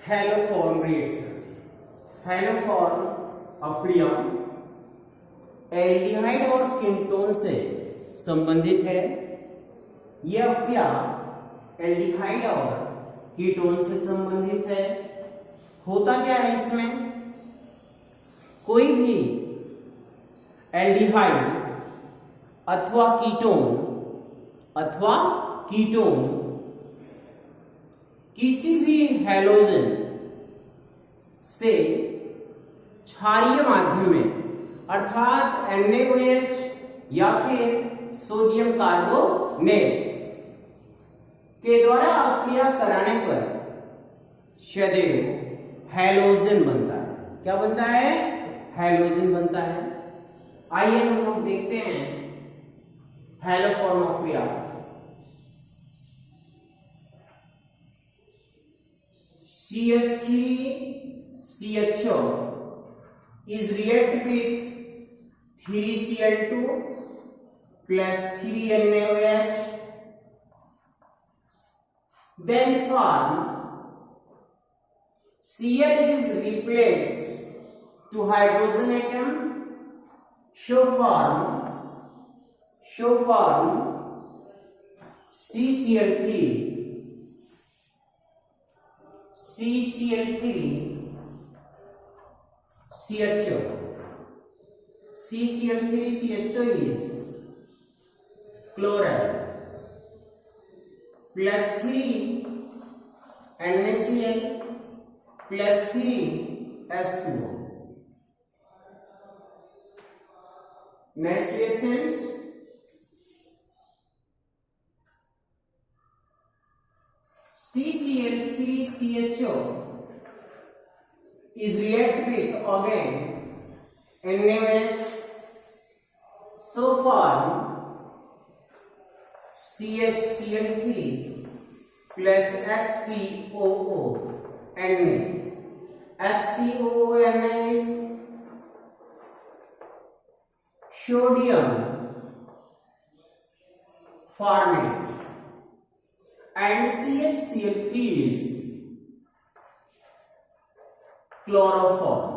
Haloform reaction. Haloform अफ्रिया aldehyde और ketone से संबंधित है। यह अफ्रिया एल्डिहाइड और कीटोन से संबंधित है। होता क्या है इसमें, कोई भी एल्डिहाइड अथवा कीटोन किसी भी हैलोजन से क्षारीय माध्यम में अर्थात NaOH या फिर सोडियम कार्बोनेट के द्वारा अक्रिया कराने पर सदैव हैलोजन बनता है। क्या बनता है? हैलोजन बनता है। आइए हम लोग देखते हैं haloform अफ्रिया। CH3CHO is react with 3Cl2 plus 3NaOH, then form Cl is replaced to hydrogen atom, show form CCl3 CCl3CHO. CCl3CHO is chloral plus 3 NaCl plus 3 H2O. Next reactions. CCl3CHO is react with again NaOH, so form CHCl3 plus HCOO Na. HCOO Na is sodium formate and CHCl3 is chloroform.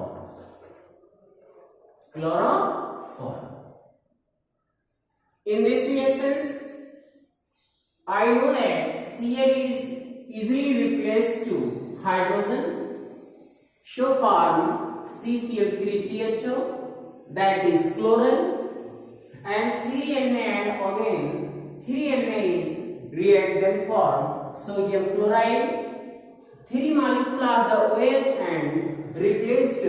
In these reactions, I know that Cl is easily replaced to hydrogen, so form CCl3CHO, that is chloral, and 3Na, and again 3Na is react, then form sodium chloride. 3 molecule of the OH and replaced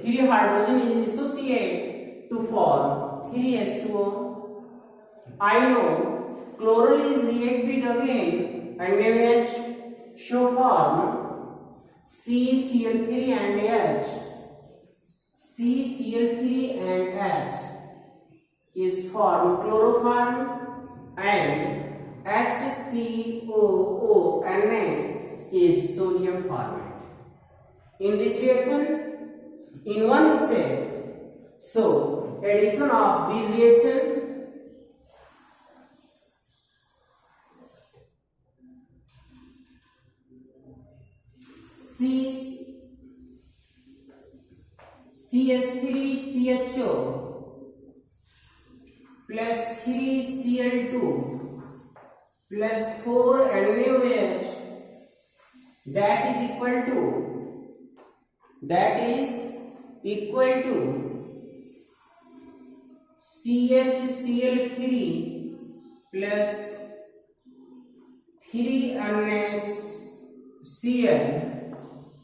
3 hydrogen is associated to form 3H2O. I know chloral is react with again NaOH, show form CCl3 and H. CCl3 and H is form chloroform and HCOO Na is sodium formate. In this reaction, in one step, so addition of these reactions CH3CHO plus 3Cl2 plus 4 NaOH, that is equal to CHCl3 plus 3 NaCl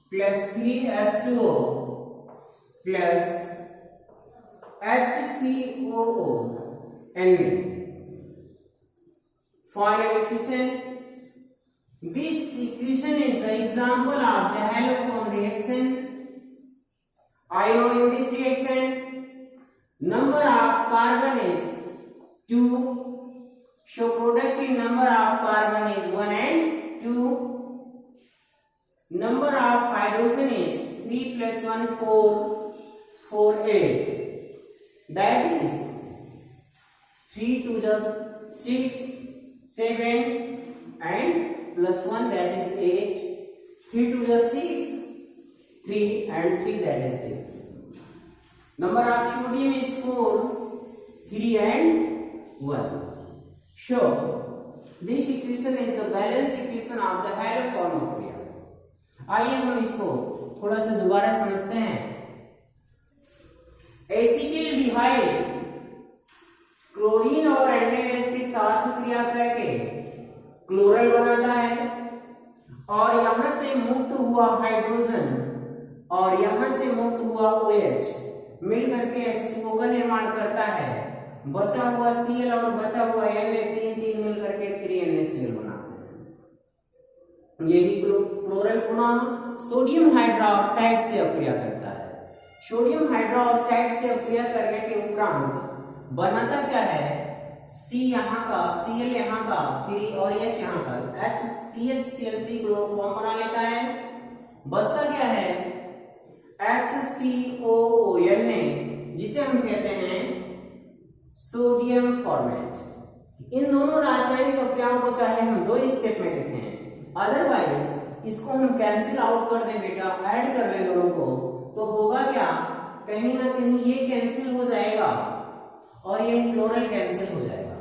plus 3H2O plus HCOO Na. Final equation. This equation is the example of the haloform reaction. I know in this reaction number of carbon is 2, so productive number of carbon is 1 and 2. Number of hydrogen is 3 plus 1 4 8. That is 3 to the 6 7 and plus 1, that is 8. 3 2 is 6, 3 and 3 that is 6. Number of sodium is 4, 3 and 1. So this equation is the balance equation of the haloform of Kriya. आइए हम इसको थोड़ा सा दोबारा समझते हैं. एसिटिल्डिहाइड chlorine और NaOH के साथ क्रिया करके क्लोरल बनाता है और यहां से मुक्त हुआ हाइड्रोजन और यहां से मुक्त हुआ OH मिलकर के H2O का निर्माण करता है. बचा हुआ Cl और बचा हुआ Na तीन मिलकर के 3NaCl बनाते हैं. यही क्लोरल पुनः सोडियम हाइड्रोक्साइड से अक्रिया करता है. सोडियम हाइड्रोक्साइड से अक्रिया करने के उपरांत बनाता क्या है? C यहाँ का, Cl यहाँ का, 3 और H यहाँ का, HCHCl3 क्लोरोफॉर्म बना लेता है. बचता क्या है? HCOONA जिसे हम कहते हैं सोडियम फॉर्मेट. इन दोनों रासायनिक अभिक्रियाओं को चाहे हम 2 स्टेप में लिखें, अदरवाइज इसको हम कैंसिल आउट कर दें बेटा, ऐड कर लें दोनों को, तो होगा क्या? कहीं ना कहीं ये कैंसिल हो जाएगा और ये क्लोरल कैंसिल हो जाएगा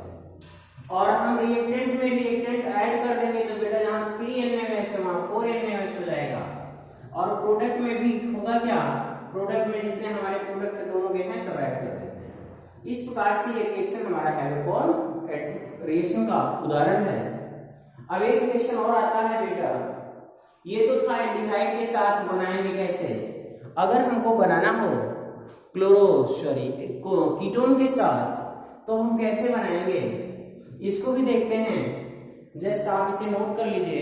और हम रिएक्टेंट में रिएक्टेंट ऐड कर देंगे तो बेटा जहां 3NaOH है वहां 4NaOH हो जाएगा. और प्रोडक्ट में भी होगा क्या? प्रोडक्ट में जितने हमारे प्रोडक्ट दोनों के हैं सब ऐड कर देते हैं. इस प्रकार से ये रिएक्शन हमारा हैलोफॉर्म रिएक्शन का उदाहरण है. अब एक रिएक्शन और आता है बेटा, ये तो था एल्डिहाइड के साथ बनाएंगे कैसे. अगर हमको बनाना हो कीटोन के साथ तो हम कैसे बनाएंगे इसको भी देखते हैं. जैसे आप इसे नोट कर लीजिए,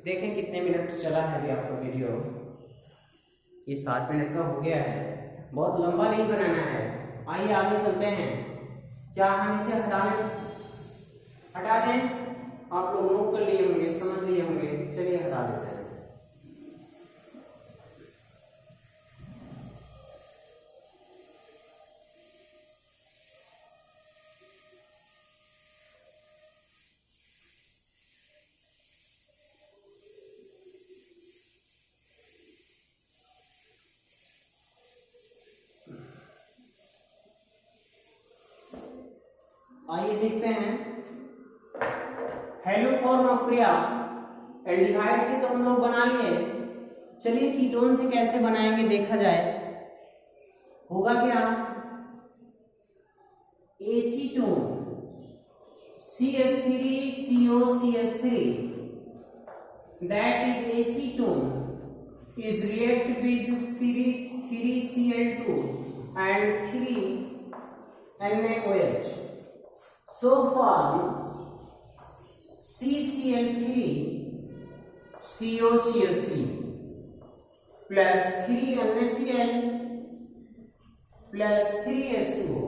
देखें कितने मिनट चला है अभी आपका वीडियो. ये 7 मिनट का हो गया है, बहुत लंबा नहीं बनाना है. आइए आगे चलते हैं. क्या हम इसे हटा दें? आप लोग नोट कर लिए होंगे, समझ लिए होंगे. चलिए हटा देते हैं. आइए देखते हैं. हैलोफॉर्म ऑफ क्रिया एल्डिहाइड से तो हम लोग बना लिए. चलिए कीटोन से कैसे बनाएंगे देखा जाए. होगा क्या? Acetone CH3COCH3 that is acetone is react with 3Cl2 and 3NaOH. So form CCl3COCH3 plus 3NaCl plus 3H2O.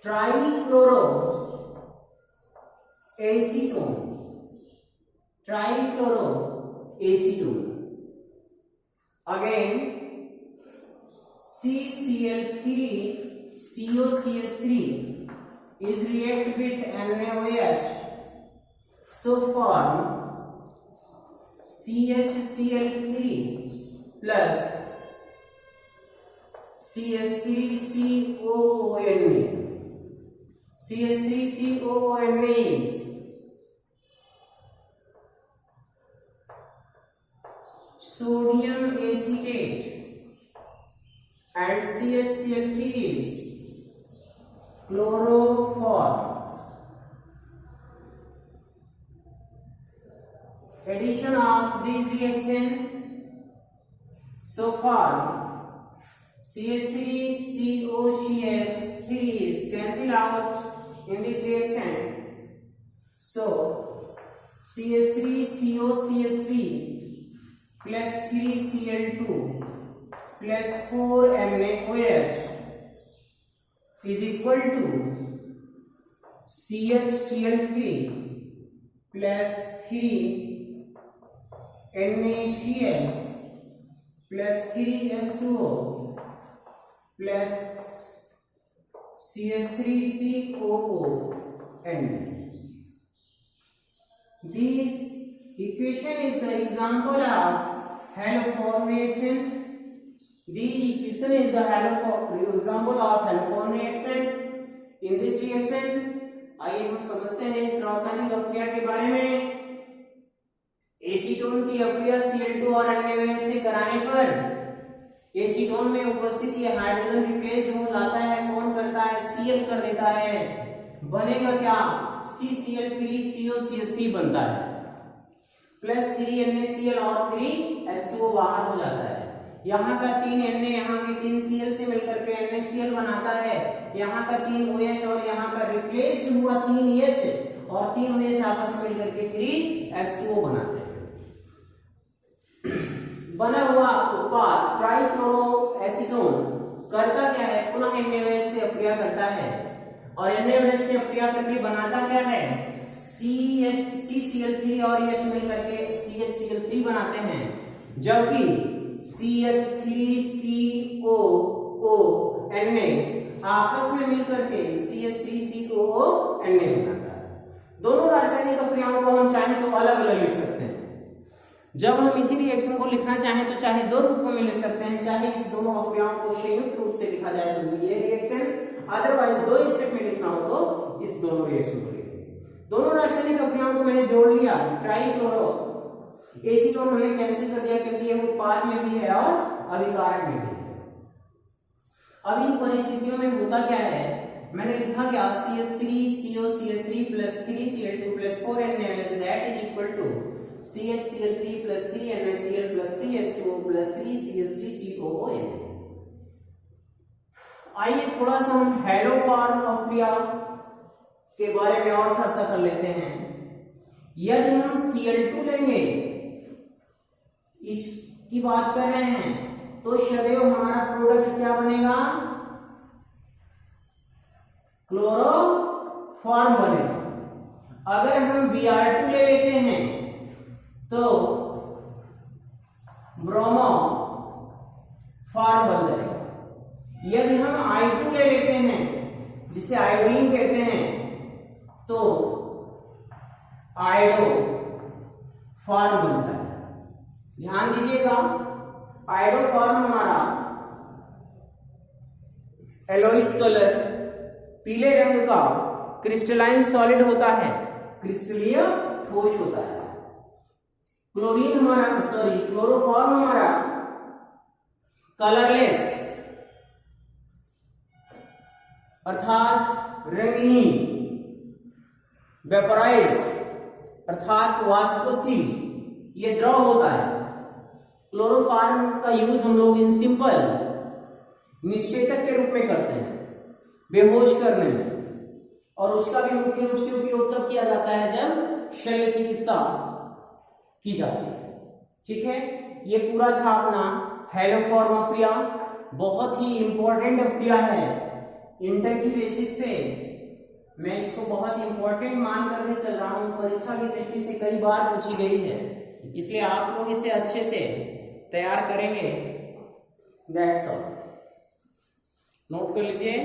Trichloroacetone. Again CCl3COCH3 is react with NaOH, so form CHCl3 plus CH3COONA. CH3COONA is sodium acetate and CHCl3 is chloroform. Addition of this reaction, so far CH3COCH3 is cancelled out in this reaction. So CH3COCH3 plus 3Cl2 plus 4NaOH is equal to CHCl3 plus 3NaCl plus 3H2O plus CH3COON. This equation is the example of haloform reaction. The equation is the example of haloform reaction. In this reaction, आइए हम समझते हैं इस रासायनिक अभिक्रिया के बारे में। एसीटोन की अभिक्रिया Cl2 और NaOH से कराने पर एसीटोन में उपस्थित ये हाइड्रोजन रिप्लेस हो जाता है, कौन करता है, Cl कर देता है। बनेगा क्या, CCl3COCH3 बनता है, प्लस 3 NaCl और 3 H2O बाहर हो जाता है। यहाँ का 3 Na यहाँ के 3 Cl से मिलकर के NaCl बनाता है, यहाँ का 3 OH और यहाँ का रिप्लेस हुआ 3 H और 3 OH आपस में मिलकर के 3 H2O बनाते हैं। बना हुआ उत्पाद ट्राइक्लोरोएसीटोन करता क्या है, पुनः NaOH से अभिक्रिया करता है और NaOH से अभिक्रिया करके बनाता क्या है, CCl3 और H मिलकर के CHCl3 बनाते हैं, जबकि CH3COO Na आपस में मिलकर के CH3COO Na बनाता है। दोनों रासायनिक अभिक्रियाओं को हम चाहे तो अलग अलग लिख सकते हैं। जब हम इसी रिएक्शन को लिखना चाहें तो चाहे दो रूपों में लिख सकते हैं, चाहे इस दोनों अभिक्रियाओं को संयुक्त रूप से लिखा जाए तो ये रिएक्शन, अदरवाइज दो स्टेप में लिखना हो तो इस दोनों रिएक्शन को लिखेंगे। दोनों रासायनिक अभिक्रियाओं को मैंने जोड़ लिया, ट्राइक्लोरो एसीटोन हमने कैंसिल कर दिया क्योंकि ये उत्पाद में भी है और अभिकारक में भी है। अब इन परिस्थितियों में होता क्या है, मैंने लिखा क्या, CH3COCH3 plus 3Cl2 plus 4 NaOH that is equal to CHCl3 plus 3 NaCl plus 3 H2O plus 3 CH3COO Na। आइए थोड़ा सा हम हैलोफॉर्म अभिक्रिया के बारे में और चर्चा कर लेते हैं। यदि हम Cl2 लेंगे, इसकी बात कर रहे हैं, तो सदैव हमारा प्रोडक्ट क्या बनेगा, क्लोरोफॉर्म बनेगा। अगर हम Br2 ले लेते हैं तो ब्रोमो फॉर्म बन जाएगा। यदि हम I2 ले लेते हैं जिसे आयोडीन कहते हैं तो आयोडो फॉर्म बनता है। ध्यान दीजिएगा, आयोडो फॉर्म हमारा एलोइस कलर पीले रंग का क्रिस्टलाइन सॉलिड होता है, क्रिस्टलीय ठोस होता है। क्लोरीन हमारा क्लोरोफॉर्म हमारा कलरलेस अर्थात रंगहीन, वेपराइज्ड अर्थात वाष्पशील, ये द्रव होता है। क्लोरोफॉर्म का यूज हम लोग इन सिंपल निश्चेतक के रूप में करते हैं, बेहोश करने में, और उसका भी मुख्य रूप से उपयोग तब किया जाता है जब शल्य चिकित्सा की जाती है। ठीक है, ये पूरा था अपना हैलोफॉर्म अभिक्रिया। बहुत ही इंपॉर्टेंट अभिक्रिया है, इंटर की बेसिस पे मैं इसको बहुत इंपॉर्टेंट मान करके चल रहा हूं, परीक्षा की दृष्टि से कई बार पूछी गई है, इसलिए आप लोग इसे अच्छे से तैयार करेंगे। दैट्स ऑल, नोट कर लीजिए।